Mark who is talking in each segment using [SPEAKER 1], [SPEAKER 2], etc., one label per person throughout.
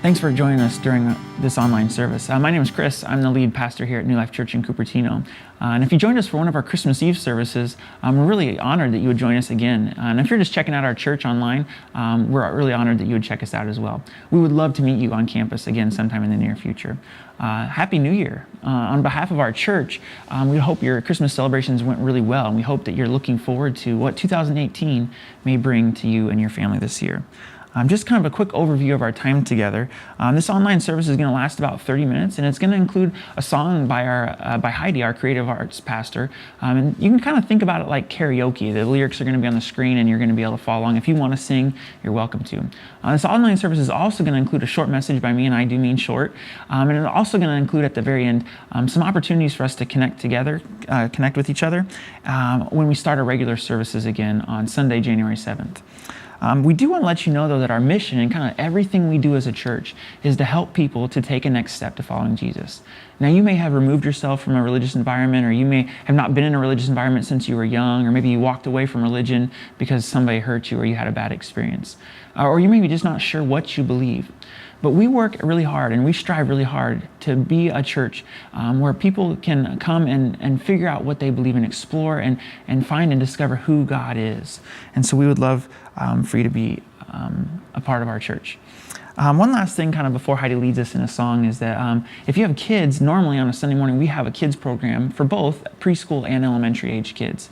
[SPEAKER 1] Thanks for joining us during this online service. My name is Chris. I'm the lead pastor here at New Life Church in Cupertino. And if you joined us for one of our Christmas Eve services, we're really honored that you would join us again. And if you're just checking out our church online, we're really honored that you would check us out as well. We would love to meet you on campus again sometime in the near future. Happy New Year. On behalf of our church, we hope your Christmas celebrations went really well, and we hope that you're looking forward to what 2018 may bring to you and your family this year. Just kind of a quick overview of our time together. This online service is going to last about 30 minutes, and it's going to include a song by Heidi, our creative arts pastor. And you can kind of think about it like karaoke. The lyrics are going to be on the screen, and you're going to be able to follow along. If you want to sing, you're welcome to. This online service is also going to include a short message by me, and I do mean short. And it's also going to include at the very end some opportunities for us to connect together, connect with each other when we start our regular services again on Sunday, January 7th. We do want to let you know, though, that our mission and kind of everything we do as a church is to help people to take a next step to following Jesus. Now, you may have removed yourself from a religious environment, or you may have not been in a religious environment since you were young, or maybe you walked away from religion because somebody hurt you or you had a bad experience. Or you may be just not sure what you believe. But we work really hard and we strive really hard to be a church where people can come and figure out what they believe and explore and find and discover who God is. And so we would love for you to be a part of our church. One last thing kind of before Heidi leads us in a song is that if you have kids, normally on a Sunday morning we have a kids program for both preschool and elementary age kids.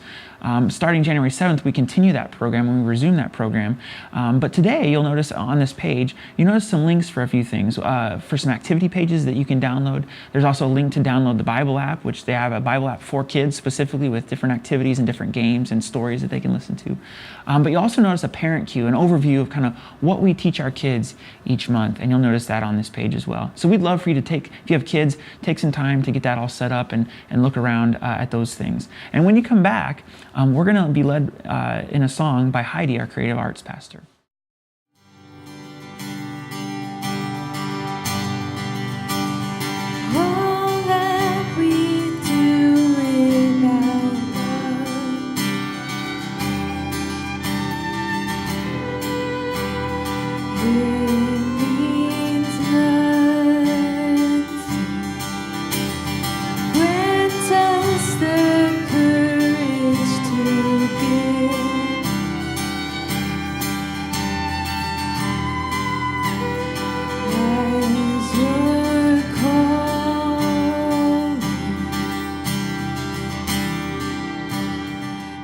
[SPEAKER 1] Starting January 7th, we continue that program and we resume that program. But today, you'll notice on this page, you notice some links for a few things. For some activity pages that you can download. There's also a link to download the Bible app, which they have a Bible app for kids specifically with different activities and different games and stories that they can listen to. But you'll also notice a parent queue, an overview of kind of what we teach our kids each month. And you'll notice that on this page as well. So we'd love for you to if you have kids, take some time to get that all set up and look around at those things. And when you come back, we're going to be led in a song by Heidi, our creative arts pastor.
[SPEAKER 2] All that we do without love, it means nothing. Grant us the courage to give. As you're calling,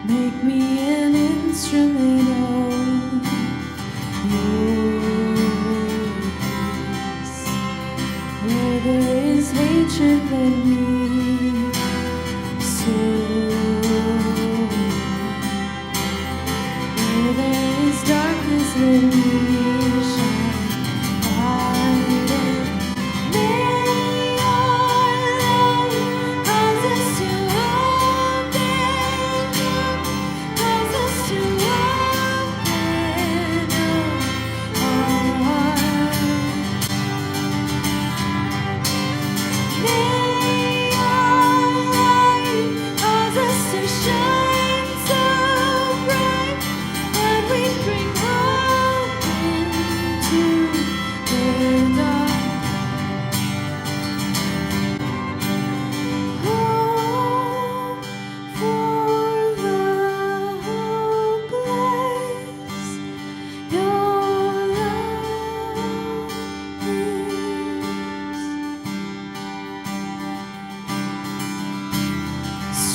[SPEAKER 2] make me an instrument of your peace. Where there is hatred, let me sow. Where there is darkness, let me shine light. And may your love cause us to open up, cause us to open up our hearts. May your light cause us to shine so bright that we bring hope into the dark. Hope for the hopeless, your love is.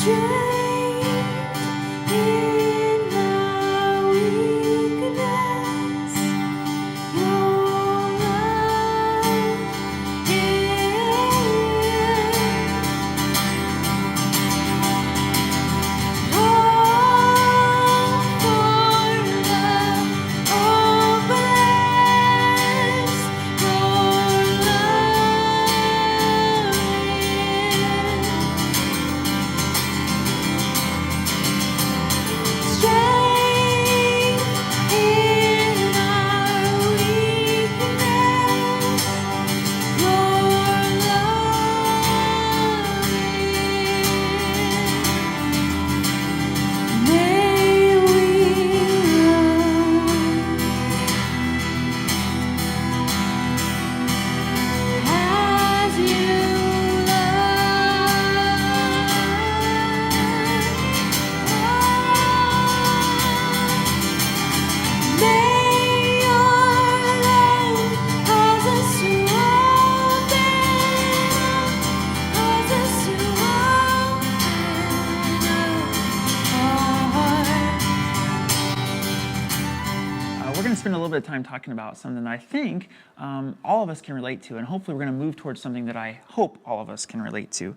[SPEAKER 2] Strength in my weakness, your love is. Hope for the hopeless, your love is.
[SPEAKER 1] time talking about something that I think all of us can relate to, and hopefully we're going to move towards something that I hope all of us can relate to.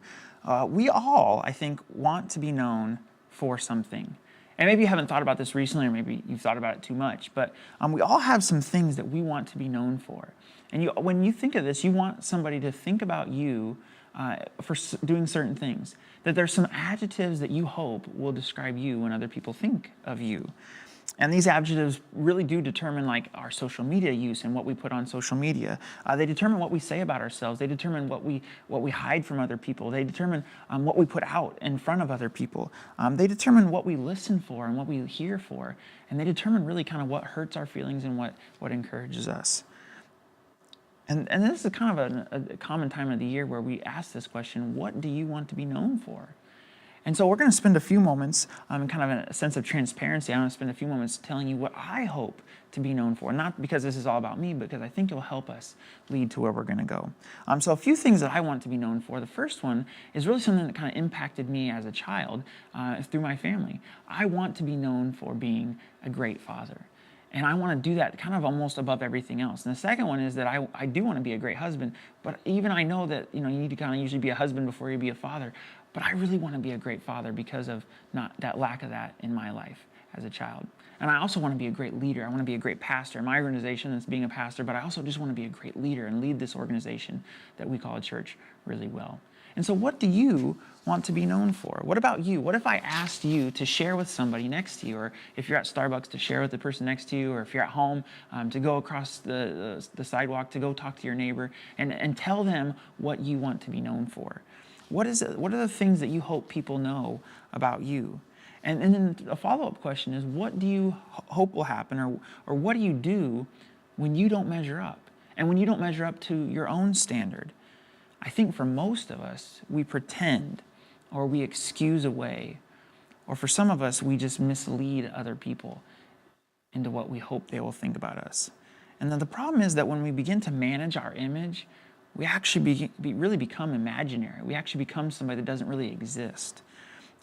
[SPEAKER 1] We all, I think, want to be known for something. And maybe you haven't thought about this recently, or maybe you've thought about it too much, but we all have some things that we want to be known for. And when you think of this, you want somebody to think about you for doing certain things. That there's some adjectives that you hope will describe you when other people think of you. And these adjectives really do determine like our social media use and what we put on social media. They determine what we say about ourselves. They determine what we hide from other people. They determine what we put out in front of other people. They determine what we listen for and what we hear for. And they determine really kind of what hurts our feelings and what encourages us. And this is kind of a common time of the year where we ask this question: what do you want to be known for? And so we're going to spend a few moments in kind of a sense of transparency. I'm going to spend a few moments telling you what I hope to be known for, not because this is all about me, but because I think it will help us lead to where we're going to go. So a few things that I want to be known for. The first one is really something that kind of impacted me as a child through my family. I want to be known for being a great father. And I want to do that kind of almost above everything else. And the second one is that I do want to be a great husband, but even I know that you need to kind of usually be a husband before you be a father. But I really want to be a great father because of not that lack of that in my life as a child. And I also want to be a great leader. I want to be a great pastor. My organization is being a pastor, but I also just want to be a great leader and lead this organization that we call a church really well. And so what do you want to be known for? What about you? What if I asked you to share with somebody next to you, or if you're at Starbucks, to share with the person next to you, or if you're at home, to go across the sidewalk, to go talk to your neighbor and tell them what you want to be known for? What are the things that you hope people know about you? And then a follow-up question is, what do you hope will happen, or what do you do when you don't measure up? And when you don't measure up to your own standard? I think for most of us, we pretend, or we excuse away, or for some of us, we just mislead other people into what we hope they will think about us. And then the problem is that when we begin to manage our image, we actually really become imaginary. We actually become somebody that doesn't really exist.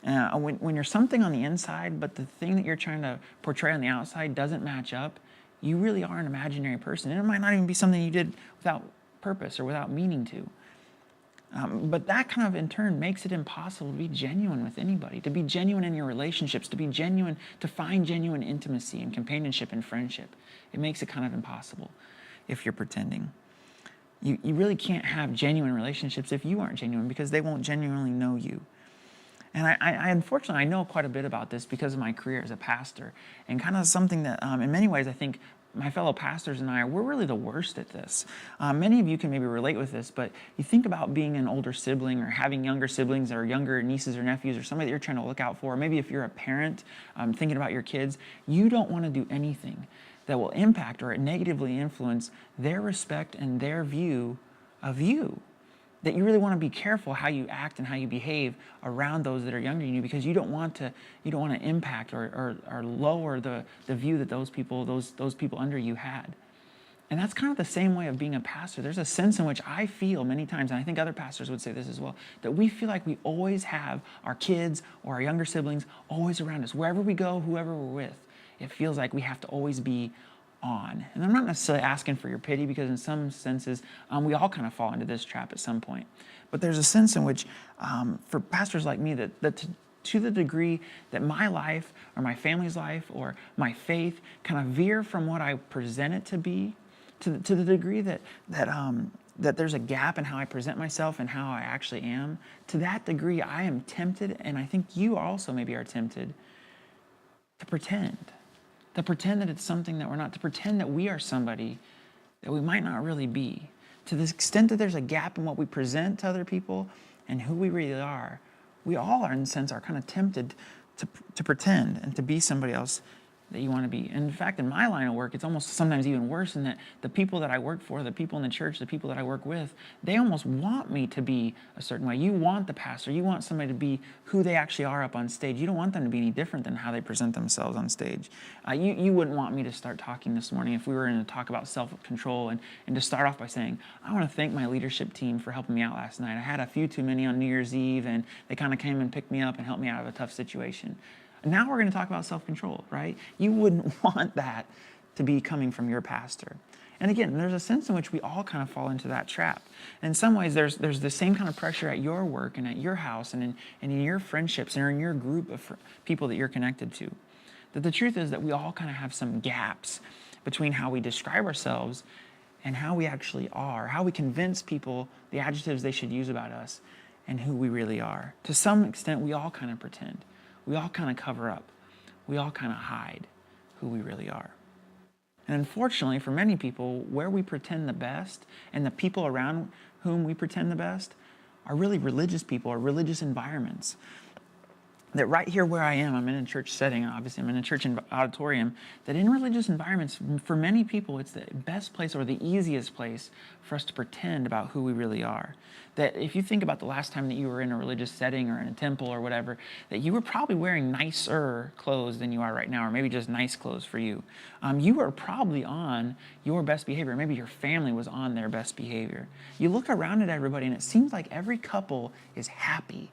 [SPEAKER 1] When you're something on the inside, but the thing that you're trying to portray on the outside doesn't match up, you really are an imaginary person. And it might not even be something you did without purpose or without meaning to. But that kind of, in turn, makes it impossible to be genuine with anybody, to be genuine in your relationships, to find genuine intimacy and companionship and friendship. It makes it kind of impossible if you're pretending. You really can't have genuine relationships if you aren't genuine, because they won't genuinely know you. And I unfortunately, I know quite a bit about this because of my career as a pastor, and kind of something that in many ways I think my fellow pastors and we're really the worst at this. Many of you can maybe relate with this, but you think about being an older sibling or having younger siblings or younger nieces or nephews or somebody that you're trying to look out for. Or maybe if you're a parent thinking about your kids, you don't want to do anything that will impact or negatively influence their respect and their view of you. That you really want to be careful how you act and how you behave around those that are younger than you, because you don't want to impact or lower the view that those people under you had. And that's kind of the same way of being a pastor. There's a sense in which I feel many times, and I think other pastors would say this as well, that we feel like we always have our kids or our younger siblings always around us. Wherever we go, whoever we're with, it feels like we have to always be on. And I'm not necessarily asking for your pity, because in some senses, we all kind of fall into this trap at some point. But there's a sense in which, for pastors like me, that to the degree that my life or my family's life or my faith kind of veer from what I present it to be, to the degree that there's a gap in how I present myself and how I actually am, to that degree I am tempted, and I think you also maybe are tempted, to pretend. To pretend that it's something that we're not, to pretend that we are somebody that we might not really be. To the extent that there's a gap in what we present to other people and who we really are, we all are, in a sense, are kind of tempted to pretend and to be somebody else that you want to be. And in fact, in my line of work, it's almost sometimes even worse in that the people that I work for, the people in the church, the people that I work with, they almost want me to be a certain way. You want the pastor, you want somebody to be who they actually are up on stage. You don't want them to be any different than how they present themselves on stage. You wouldn't want me to start talking this morning if we were going to talk about self-control and to start off by saying, I want to thank my leadership team for helping me out last night. I had a few too many on New Year's Eve, and they kind of came and picked me up and helped me out of a tough situation. Now we're going to talk about self-control, right? You wouldn't want that to be coming from your pastor. And again, there's a sense in which we all kind of fall into that trap. And in some ways, there's the same kind of pressure at your work and at your house and in your friendships and in your group of people that you're connected to. That the truth is that we all kind of have some gaps between how we describe ourselves and how we actually are, how we convince people the adjectives they should use about us and who we really are. To some extent, we all kind of pretend. We all kind of cover up. We all kind of hide who we really are. And unfortunately, for many people, where we pretend the best and the people around whom we pretend the best are really religious people or religious environments. That right here where I am, I'm in a church setting, obviously I'm in a church auditorium, that in religious environments, for many people, it's the best place or the easiest place for us to pretend about who we really are. That if you think about the last time that you were in a religious setting or in a temple or whatever, that you were probably wearing nicer clothes than you are right now, or maybe just nice clothes for you. You were probably on your best behavior. Maybe your family was on their best behavior. You look around at everybody and it seems like every couple is happy.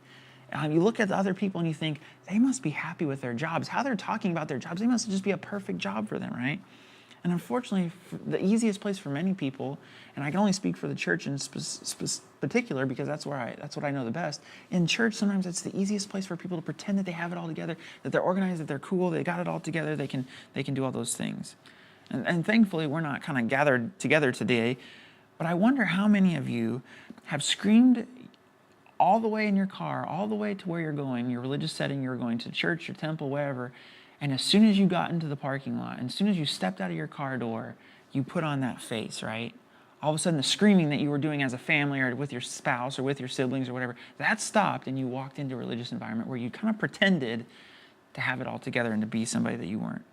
[SPEAKER 1] You look at the other people and you think, they must be happy with their jobs. How they're talking about their jobs, they must just be a perfect job for them, right? And unfortunately, the easiest place for many people, and I can only speak for the church in particular because that's what I know the best. In church, sometimes it's the easiest place for people to pretend that they have it all together, that they're organized, that they're cool, they got it all together, they can do all those things. And thankfully, we're not kind of gathered together today, but I wonder how many of you have screamed all the way in your car, all the way to where you're going, your religious setting, you're going to church, your temple, wherever, and as soon as you got into the parking lot, and as soon as you stepped out of your car door, you put on that face, right? All of a sudden, the screaming that you were doing as a family or with your spouse or with your siblings or whatever, that stopped and you walked into a religious environment where you kind of pretended to have it all together and to be somebody that you weren't.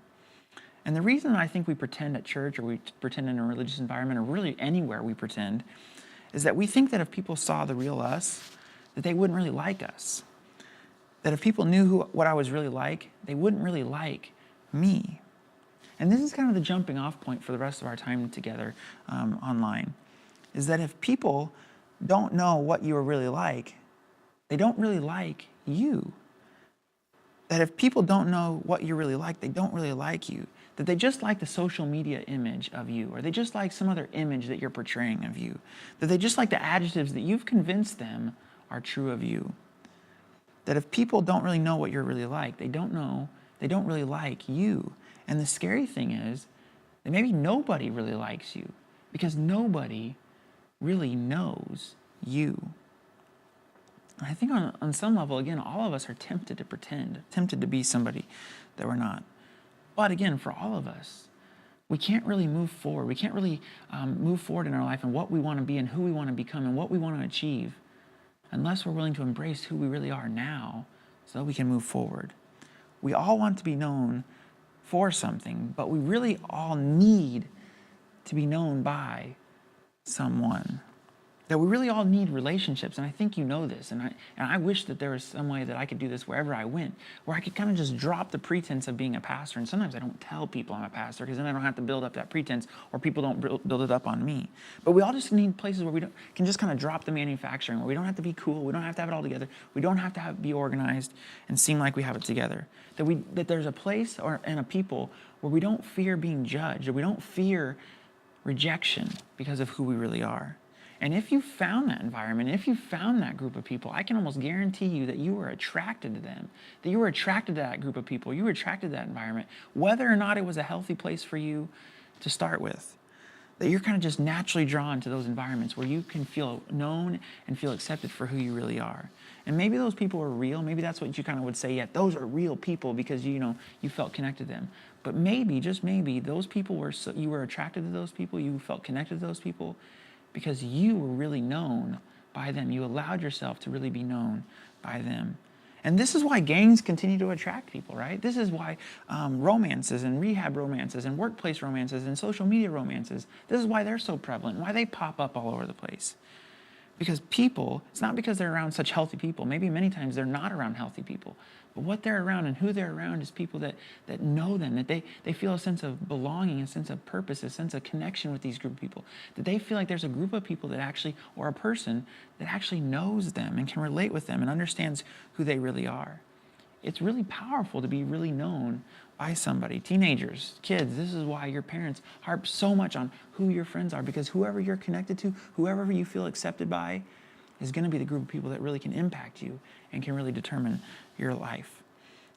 [SPEAKER 1] And the reason I think we pretend at church or we pretend in a religious environment or really anywhere we pretend is that we think that if people saw the real us, that they wouldn't really like us. That if people knew what I was really like, they wouldn't really like me. And this is kind of the jumping off point for the rest of our time together online, is that if people don't know what you are really like, they don't really like you. That if people don't know what you're really like, they don't really like you. That they just like the social media image of you, or they just like some other image that you're portraying of you. That they just like the adjectives that you've convinced them are true of you. That if people don't really know what you're really like, they don't really like you. And the scary thing is that maybe nobody really likes you because nobody really knows you. And I think on some level, again, all of us are tempted to pretend, tempted to be somebody that we're not. But again, for all of us, we can't really move forward. We can't really move forward in our life and what we want to be and who we want to become and what we want to achieve unless we're willing to embrace who we really are now so that we can move forward. We all want to be known for something, but we really all need to be known by someone. That we really all need relationships, and I think you know this, and I wish that there was some way that I could do this wherever I went, where I could kind of just drop the pretense of being a pastor, and sometimes I don't tell people I'm a pastor, because then I don't have to build up that pretense, or people don't build it up on me. But we all just need places where we can just kind of drop the manufacturing, where we don't have to be cool, we don't have to have it all together, we don't have to be organized and seem like we have it together. That there's a place and a people where we don't fear being judged, or we don't fear rejection because of who we really are. And if you found that environment, if you found that group of people, I can almost guarantee you that you were attracted to them, that you were attracted to that group of people, you were attracted to that environment, whether or not it was a healthy place for you to start with. That you're kind of just naturally drawn to those environments where you can feel known and feel accepted for who you really are. And maybe those people are real. Maybe that's what you kind of would say, yeah, those are real people because you felt connected to them. But maybe, just maybe, those people you were attracted to those people, you felt connected to those people, because you were really known by them. You allowed yourself to really be known by them. And this is why gangs continue to attract people, right? This is why romances and rehab romances and workplace romances and social media romances, this is why they're so prevalent, why they pop up all over the place. Because people, it's not because they're around such healthy people. Maybe many times they're not around healthy people. But what they're around and who they're around is people that know them, that they feel a sense of belonging, a sense of purpose, a sense of connection with these group of people. That they feel like there's a group of people that actually, or a person that actually knows them and can relate with them and understands who they really are. it's really powerful to be really known by somebody. Teenagers, kids, this is why your parents harp so much on who your friends are, because whoever you're connected to, whoever you feel accepted by, is going to be the group of people that really can impact you and can really determine your life.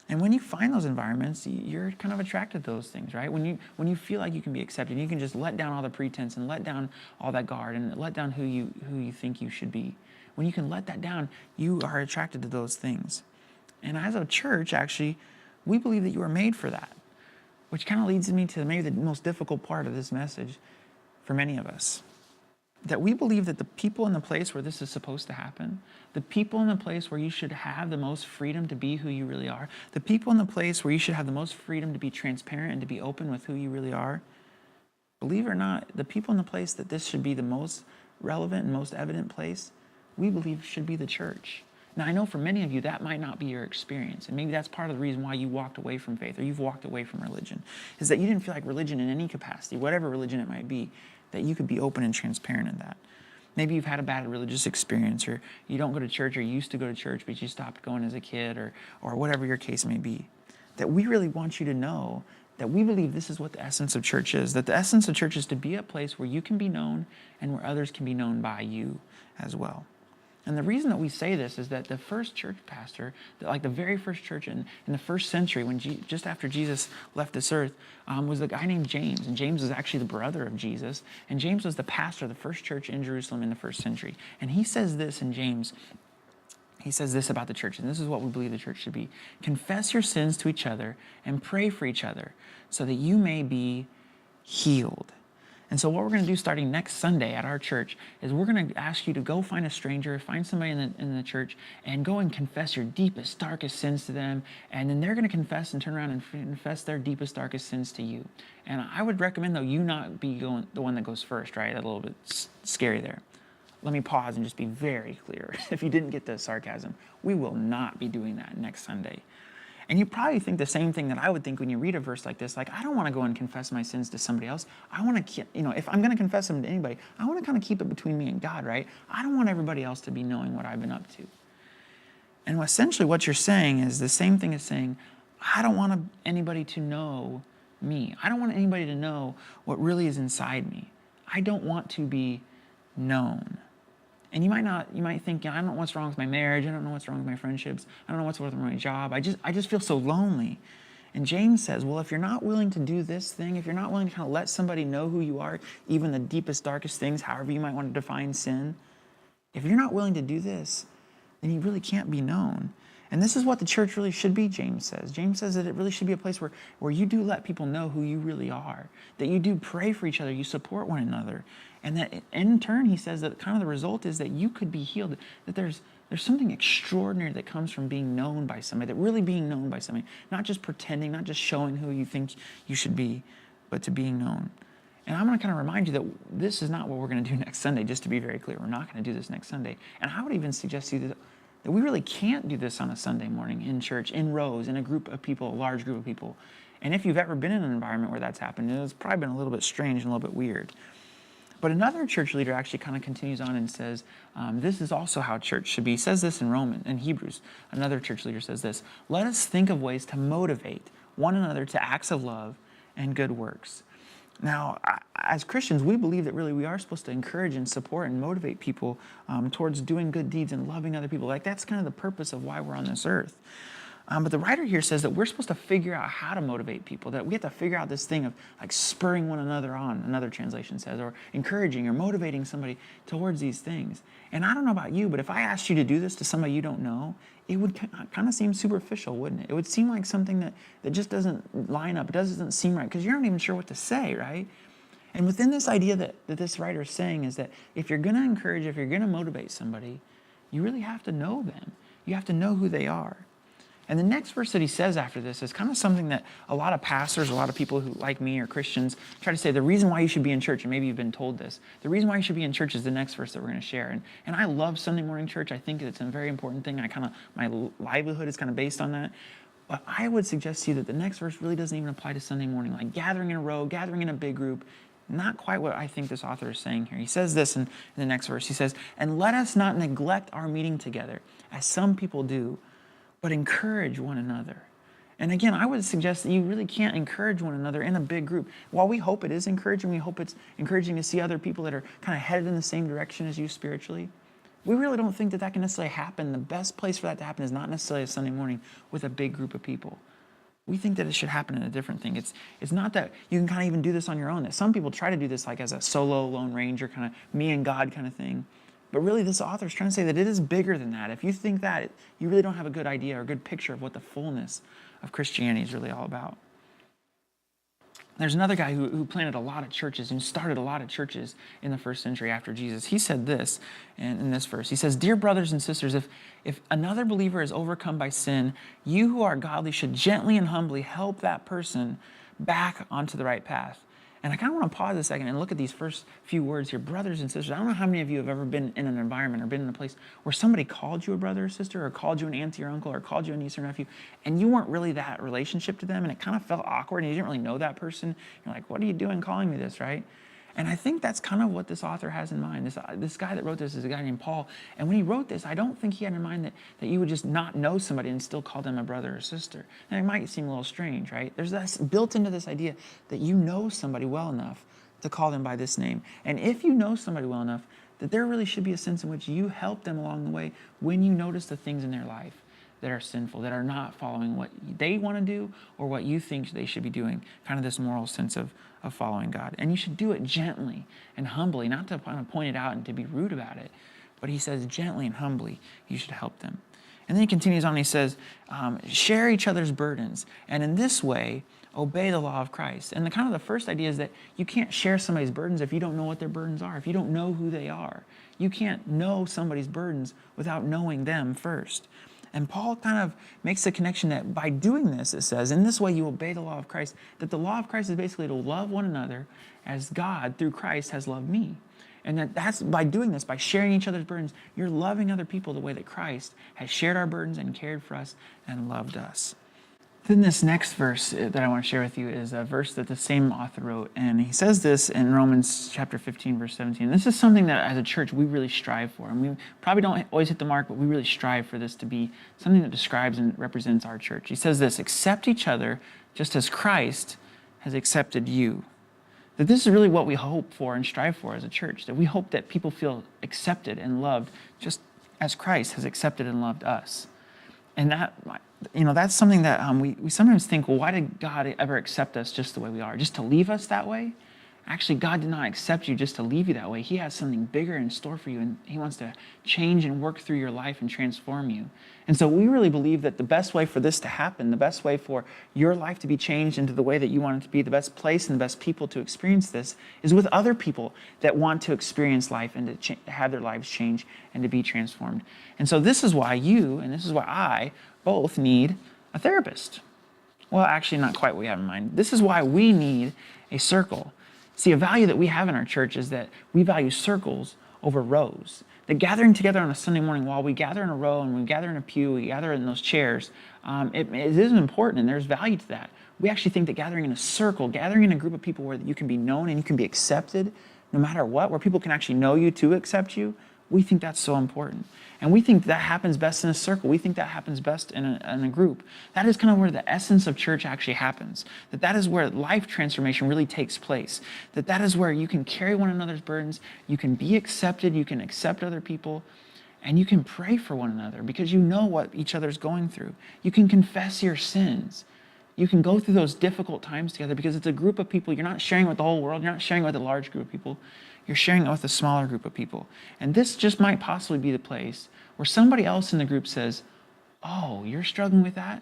[SPEAKER 1] And when you find those environments, you're kind of attracted to those things, right? When you feel like you can be accepted, you can just let down all the pretense and let down all that guard and let down who you think you should be. When you can let that down, you are attracted to those things. And as a church, actually, we believe that you are made for that, which kind of leads me to maybe the most difficult part of this message for many of us. That we believe that the people in the place where this is supposed to happen, the people in the place where you should have the most freedom to be who you really are, the people in the place where you should have the most freedom to be transparent and to be open with who you really are, believe it or not, the people in the place that this should be the most relevant and most evident place, we believe should be the church. Now, I know for many of you, that might not be your experience. And maybe that's part of the reason why you walked away from faith or you've walked away from religion, is that you didn't feel like religion in any capacity, whatever religion it might be, that you could be open and transparent in that. Maybe you've had a bad religious experience, or you don't go to church, or you used to go to church, but you stopped going as a kid, or whatever your case may be. That we really want you to know that we believe this is what the essence of church is, that the essence of church is to be a place where you can be known and where others can be known by you as well. And the reason that we say this is that the first church pastor, like the very first church in the first century, when just after Jesus left this earth, was a guy named James. And James was actually the brother of Jesus. And James was the pastor of the first church in Jerusalem in the first century. And he says this in James. He says this about the church, and this is what we believe the church should be. Confess your sins to each other and pray for each other so that you may be healed. And so what we're going to do starting next Sunday at our church is we're going to ask you to go find a stranger, find somebody in the church, and go and confess your deepest, darkest sins to them. And then they're going to confess and turn around and confess their deepest, darkest sins to you. And I would recommend, though, you not be the one that goes first, right? That's a little bit scary there. Let me pause and just be very clear. If you didn't get the sarcasm, we will not be doing that next Sunday. And you probably think the same thing that I would think when you read a verse like this, like, I don't want to go and confess my sins to somebody else. I want to, if I'm going to confess them to anybody, I want to kind of keep it between me and God, right? I don't want everybody else to be knowing what I've been up to. And essentially what you're saying is the same thing as saying, I don't want anybody to know me. I don't want anybody to know what really is inside me. I don't want to be known. And you might think, I don't know what's wrong with my marriage. I don't know what's wrong with my friendships. I don't know what's wrong with my job. I just feel so lonely. And James says, well, if you're not willing to do this thing, if you're not willing to kind of let somebody know who you are, even the deepest, darkest things, however you might want to define sin, if you're not willing to do this, then you really can't be known. And this is what the church really should be, James says. James says that it really should be a place where you do let people know who you really are, that you do pray for each other, you support one another, and that in turn, he says that kind of the result is that you could be healed, that there's something extraordinary that comes from being known by somebody, that really being known by somebody, not just pretending, not just showing who you think you should be, but to being known. And I'm going to kind of remind you that this is not what we're going to do next Sunday, just to be very clear. We're not going to do this next Sunday. And I would even suggest to you that we really can't do this on a Sunday morning in church, in rows, in a group of people, a large group of people. And if you've ever been in an environment where that's happened, it's probably been a little bit strange and a little bit weird. But another church leader actually kind of continues on and says, this is also how church should be. He says this in Hebrews. Another church leader says this, let us think of ways to motivate one another to acts of love and good works. Now, as Christians, we believe that really we are supposed to encourage and support and motivate people towards doing good deeds and loving other people. Like, that's kind of the purpose of why we're on this earth. But the writer here says that we're supposed to figure out how to motivate people, that we have to figure out this thing of like spurring one another on, another translation says, or encouraging or motivating somebody towards these things. And I don't know about you, but if I asked you to do this to somebody you don't know, it would kind of seem superficial, wouldn't it? It would seem like something that just doesn't line up, it doesn't seem right, because you're not even sure what to say, right? And within this idea that this writer is saying is that if you're going to encourage, if you're going to motivate somebody, you really have to know them. You have to know who they are. And the next verse that he says after this is kind of something that a lot of pastors, a lot of people who like me or Christians try to say, the reason why you should be in church, and maybe you've been told this, the reason why you should be in church is the next verse that we're going to share. And I love Sunday morning church. I think it's a very important thing. My livelihood is kind of based on that. But I would suggest to you that the next verse really doesn't even apply to Sunday morning, like gathering in a row, gathering in a big group. Not quite what I think this author is saying here. He says this in the next verse. He says, and let us not neglect our meeting together, as some people do, but encourage one another. And again, I would suggest that you really can't encourage one another in a big group. While we hope it is encouraging, we hope it's encouraging to see other people that are kind of headed in the same direction as you spiritually. We really don't think that that can necessarily happen. The best place for that to happen is not necessarily a Sunday morning with a big group of people. We think that it should happen in a different thing. It's not that you can kind of even do this on your own. That some people try to do this like as a solo Lone Ranger kind of me and God kind of thing. But really this author is trying to say that it is bigger than that. If you think that, you really don't have a good idea or a good picture of what the fullness of Christianity is really all about. There's another guy who planted a lot of churches and started a lot of churches in the first century after Jesus. He said this in this verse. He says, "Dear brothers and sisters, if another believer is overcome by sin, you who are godly should gently and humbly help that person back onto the right path." And I kind of want to pause a second and look at these first few words here, brothers and sisters. I don't know how many of you have ever been in an environment or been in a place where somebody called you a brother or sister or called you an auntie or uncle or called you a niece or nephew, and you weren't really that relationship to them, and it kind of felt awkward, and you didn't really know that person. You're like, what are you doing calling me this, right? And I think that's kind of what this author has in mind. This guy that wrote this is a guy named Paul. And when he wrote this, I don't think he had in mind that you would just not know somebody and still call them a brother or sister. And it might seem a little strange, right? There's this built into this idea that you know somebody well enough to call them by this name. And if you know somebody well enough, that there really should be a sense in which you help them along the way when you notice the things in their life that are sinful, that are not following what they want to do or what you think they should be doing, kind of this moral sense of following God. And you should do it gently and humbly, not to kind of point it out and to be rude about it, but he says gently and humbly you should help them. And then he continues on and he says, share each other's burdens, and in this way, obey the law of Christ. And the first idea is that you can't share somebody's burdens if you don't know what their burdens are, if you don't know who they are. You can't know somebody's burdens without knowing them first. And Paul kind of makes the connection that by doing this, it says, in this way you obey the law of Christ, that the law of Christ is basically to love one another as God, through Christ, has loved me. And that's by doing this, by sharing each other's burdens, you're loving other people the way that Christ has shared our burdens and cared for us and loved us. Then this next verse that I want to share with you is a verse that the same author wrote. And he says this in Romans chapter 15, verse 17. This is something that as a church we really strive for. And we probably don't always hit the mark, but we really strive for this to be something that describes and represents our church. He says this, accept each other just as Christ has accepted you. That this is really what we hope for and strive for as a church. That we hope that people feel accepted and loved just as Christ has accepted and loved us. And that's something that we sometimes think, well, why did God ever accept us just the way we are? Just to leave us that way? Actually, God did not accept you just to leave you that way. He has something bigger in store for you, and he wants to change and work through your life and transform you. And so we really believe that the best way for this to happen, the best way for your life to be changed into the way that you want it to be, the best place and the best people to experience this is with other people that want to experience life and to have their lives change and to be transformed. And so this is why you, and this is why I, both need a therapist. Well, actually, not quite what we have in mind. This is why we need a circle. See, a value that we have in our church is that we value circles over rows. That gathering together on a Sunday morning, while we gather in a row and we gather in a pew, we gather in those chairs, it is important and there's value to that. We actually think that gathering in a circle, gathering in a group of people where you can be known and you can be accepted no matter what, where people can actually know you to accept you, we think that's so important. And we think that happens best in a circle. We think that happens best in a group. That is kind of where the essence of church actually happens. That is where life transformation really takes place. That is where you can carry one another's burdens, you can be accepted, you can accept other people, and you can pray for one another because you know what each other's going through. You can confess your sins. You can go through those difficult times together because it's a group of people. You're not sharing with the whole world. You're not sharing with a large group of people. You're sharing it with a smaller group of people. And this just might possibly be the place where somebody else in the group says, oh, you're struggling with that?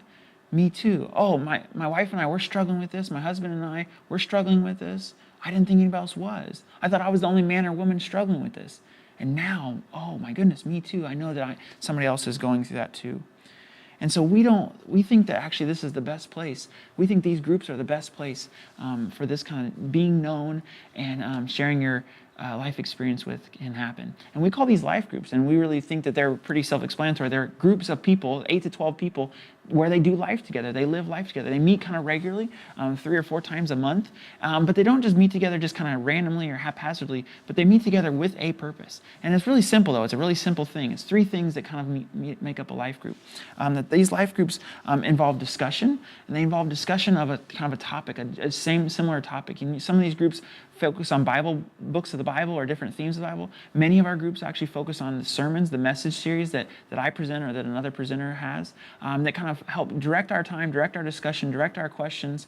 [SPEAKER 1] Me too. Oh, my wife and I, we're struggling with this. My husband and I, we're struggling with this. I didn't think anybody else was. I thought I was the only man or woman struggling with this. And now, oh my goodness, me too. I know that somebody else is going through that too. And so we think that actually this is the best place. We think these groups are the best place for this kind of being known and sharing your life experience with can happen. And we call these life groups, and we really think that they're pretty self-explanatory. They're groups of people, 8 to 12 people, where they do life together. They live life together. They meet kind of regularly, 3 or 4 times a month, but they don't just meet together just kind of randomly or haphazardly, but they meet together with a purpose. And it's really simple, though. It's a really simple thing. It's 3 things that kind of make up a life group. That these life groups involve discussion, and they involve discussion of a kind of a topic, a similar topic. Some of these groups focus on books of the Bible or different themes of the Bible. Many of our groups actually focus on the sermons, the message series that I present or that another presenter has, that kind of help direct our time, direct our discussion, direct our questions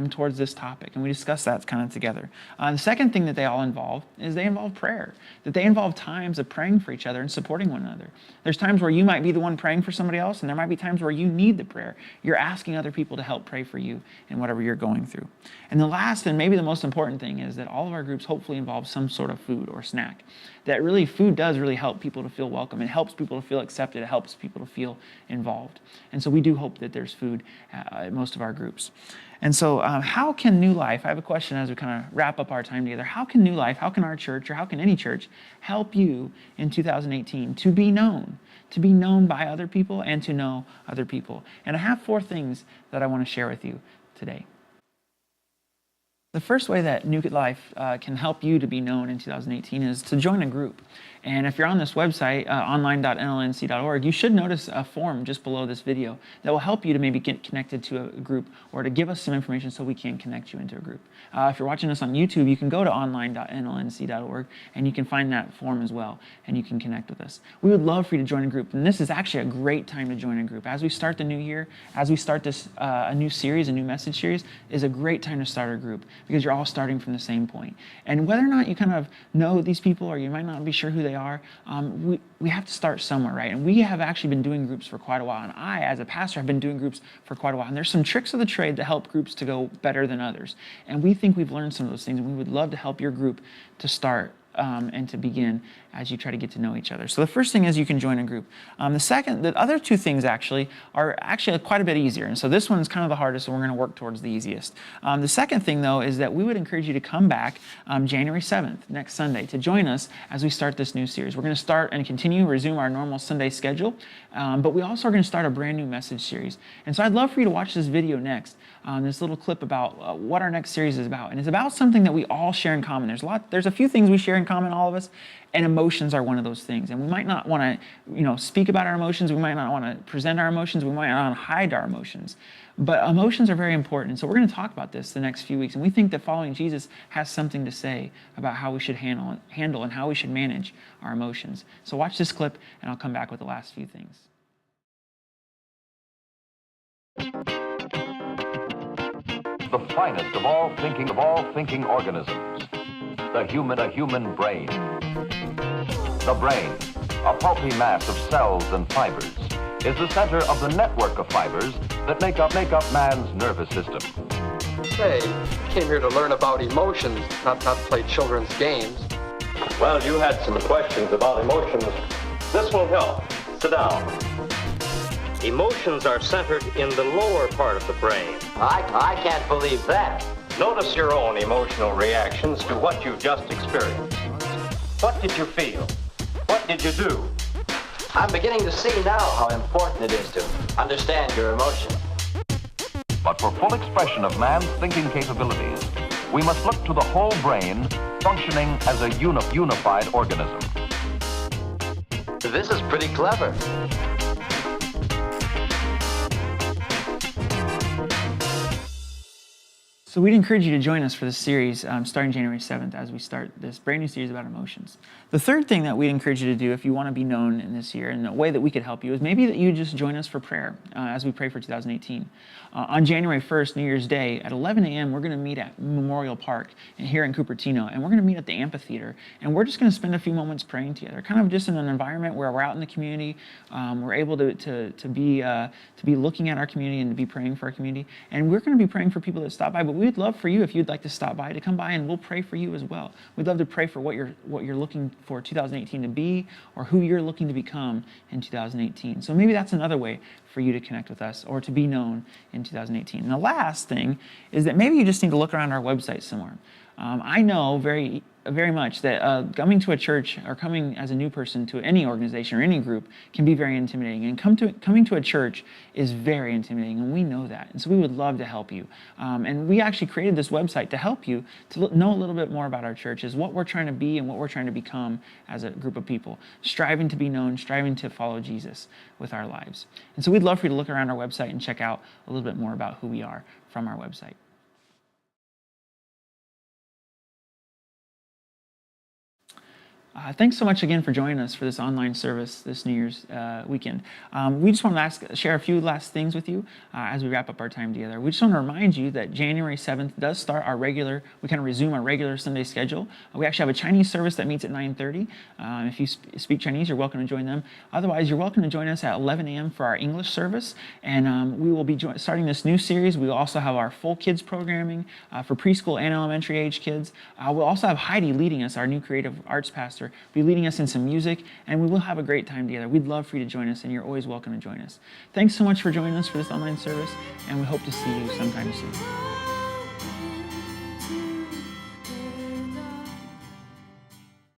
[SPEAKER 1] towards this topic. And we discuss that kind of together. The second thing that they all involve is they involve prayer, that they involve times of praying for each other and supporting one another. There's times where you might be the one praying for somebody else, and there might be times where you need the prayer. You're asking other people to help pray for you in whatever you're going through. And the last and maybe the most important thing is that all of our groups hopefully involve some sort of food or snack. That really, food does really help people to feel welcome. It helps people to feel accepted. It helps people to feel involved. And so we do hope that there's food at most of our groups. And so how can New Life, I have a question as we kind of wrap up our time together, how can New Life, how can our church, or how can any church help you in 2018 to be known by other people and to know other people? And I have 4 things that I want to share with you today. The first way that New Life can help you to be known in 2018 is to join a group. And if you're on this website, online.nlnc.org, you should notice a form just below this video that will help you to maybe get connected to a group or to give us some information so we can connect you into a group. If you're watching us on YouTube, you can go to online.nlnc.org and you can find that form as well, and you can connect with us. We would love for you to join a group, and this is actually a great time to join a group. As we start the new year, as we start this a new series, a new message series, is a great time to start a group because you're all starting from the same point. And whether or not you kind of know these people or you might not be sure who they are, we have to start somewhere, right? And we have actually been doing groups for quite a while. And I, as a pastor, have been doing groups for quite a while. And there's some tricks of the trade that help groups to go better than others. And we think we've learned some of those things, and we would love to help your group to start and to begin as you try to get to know each other. So the first thing is you can join a group. The other 2 things are quite a bit easier. And so this one's kind of the hardest, so we're going to work towards the easiest. The second thing, though, is that we would encourage you to come back January 7th, next Sunday, to join us as we start this new series. We're going to start and resume our normal Sunday schedule, but we also are going to start a brand new message series. And so I'd love for you to watch this video next, this little clip about what our next series is about. And it's about something that we all share in common. There's a few things we share in common, all of us, and emotions are one of those things. And we might not want to, speak about our emotions. We might not want to present our emotions. We might not want to hide our emotions. But emotions are very important. And so we're going to talk about this the next few weeks. And we think that following Jesus has something to say about how we should handle and how we should manage our emotions. So watch this clip, and I'll come back with the last few things.
[SPEAKER 3] The finest of all thinking organisms, the human brain. The brain, a pulpy mass of cells and fibers, is the center of the network of fibers that make up man's nervous system.
[SPEAKER 4] Hey, came here to learn about emotions, not play children's games.
[SPEAKER 5] Well, you had some questions about emotions. This will help. Sit down. Emotions are centered in the lower part of the brain.
[SPEAKER 6] I can't believe that.
[SPEAKER 5] Notice your own emotional reactions to what you just experienced. What did you feel? What did you do?
[SPEAKER 6] I'm beginning to see now how important it is to understand your emotions.
[SPEAKER 3] But for full expression of man's thinking capabilities, we must look to the whole brain functioning as a unified organism.
[SPEAKER 6] This is pretty clever.
[SPEAKER 1] So we'd encourage you to join us for this series starting January 7th as we start this brand new series about emotions. The third thing that we'd encourage you to do if you want to be known in this year and the way that we could help you is maybe that you just join us for prayer as we pray for 2018. On January 1st, New Year's Day, at 11 a.m., we're going to meet at Memorial Park here in Cupertino, and we're going to meet at the amphitheater, and we're just going to spend a few moments praying together, kind of just in an environment where we're out in the community, we're able to be looking at our community and to be praying for our community, and we're going to be praying for people that stop by, but we'd love for you, if you'd like to stop by, to come by, and we'll pray for you as well. We'd love to pray for what you're looking for 2018 to be, or who you're looking to become in 2018. So maybe that's another way for you to connect with us or to be known in 2018. And the last thing is that maybe you just need to look around our website somewhere. I know very very much that coming to a church or coming as a new person to any organization or any group can be very intimidating. And coming to a church is very intimidating, and we know that. And so we would love to help you. And we actually created this website to help you to know a little bit more about our church, is what we're trying to be and what we're trying to become as a group of people, striving to be known, striving to follow Jesus with our lives. And so we'd love for you to look around our website and check out a little bit more about who we are from our website. Thanks so much again for joining us for this online service this New Year's weekend. We just want to share a few last things with you as we wrap up our time together. We just want to remind you that January 7th does start we kind of resume our regular Sunday schedule. We actually have a Chinese service that meets at 9:30. If you speak Chinese, you're welcome to join them. Otherwise, you're welcome to join us at 11 a.m. for our English service. And we will be starting this new series. We will also have our full kids programming for preschool and elementary age kids. We'll also have Heidi leading us, our new creative arts pastor, be leading us in some music, and we will have a great time together. We'd love for you to join us, and you're always welcome to join us. Thanks so much for joining us for this online service, and we hope to see you sometime soon.